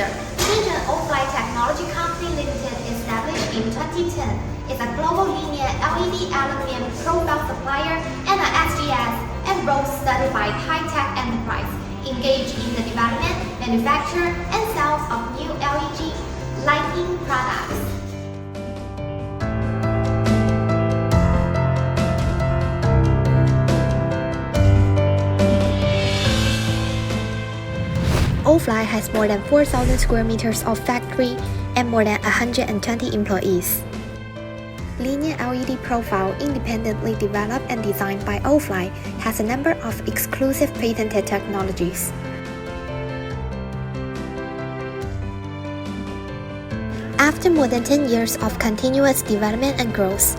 producer. Shenzhen Ofly Technology Company Limited, established in 2010, is a global linear LED aluminium profile supplier and an SGS and RoHS certified high-tech enterprise, engaged in the development, manufacture, and sales of new LED lighting products. Ofly has more than 4,000 square meters of factory and more than 120 employees. Linear LED profile, independently developed and designed by Ofly, has a number of exclusive patented technologies. After more than 10 years of continuous development and growth,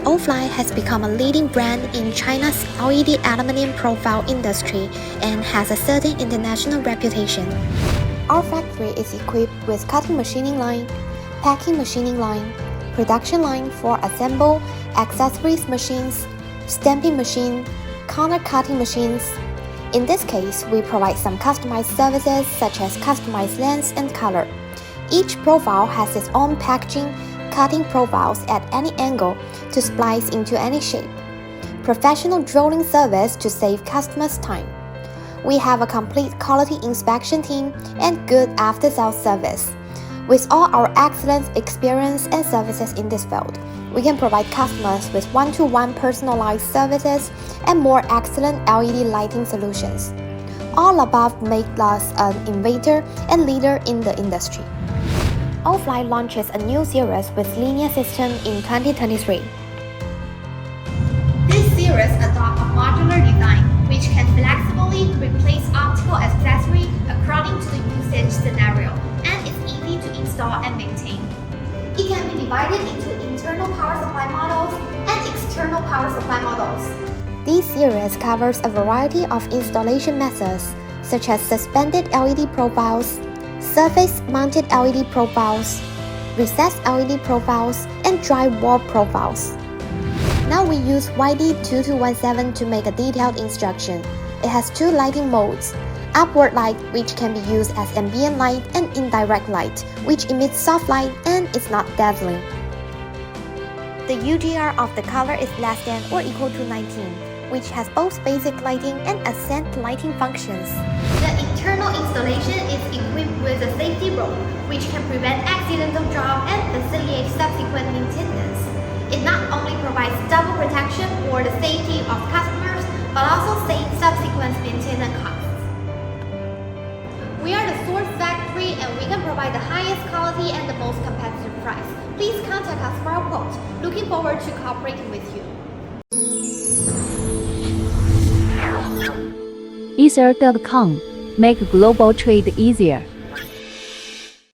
Ofly has become a leading brand in China's LED aluminium profile industry and has a certain international reputation. Our factory is equipped with cutting machining line, packing machining line, production line for assemble, accessories machines, stamping machine, counter cutting machines. In this case, we provide some customized services such as customized lens and color. Each profile has its own packaging, cutting profiles at any angle to splice into any shape. Professional drilling service to save customers time. We have a complete quality inspection team and good after-sales service. With all our excellent experience and services in this field, we can provide customers with one-to-one personalized services and more excellent LED lighting solutions. All above make us an innovator and leader in the industry. Ofly launches a new series with linear system in 2023. This series adopts a modular design, which can flexibly replace optical accessories according to the usage scenario, and is easy to install and maintain. It can be divided into internal power supply models and external power supply models. This series covers a variety of installation methods, such as suspended LED profiles, surface-mounted LED profiles, recessed LED profiles, and dry wall profiles. Now we use YD2217 to make a detailed instruction. It has two lighting modes: upward light, which can be used as ambient light, and indirect light, which emits soft light and is not dazzling. The UGR of the color is less than or equal to 19, which has both basic lighting and accent lighting functions. The internal installation is equipped with a safety rope, which can prevent accidental drop and facilitate subsequent maintenance. It not only provides double protection for the safety of customers, but also saves subsequent maintenance costs. We are the source factory and we can provide the highest quality and the most competitive price. Please contact us for a quote. Looking forward to cooperating with you. Ether.com. Make global trade easier.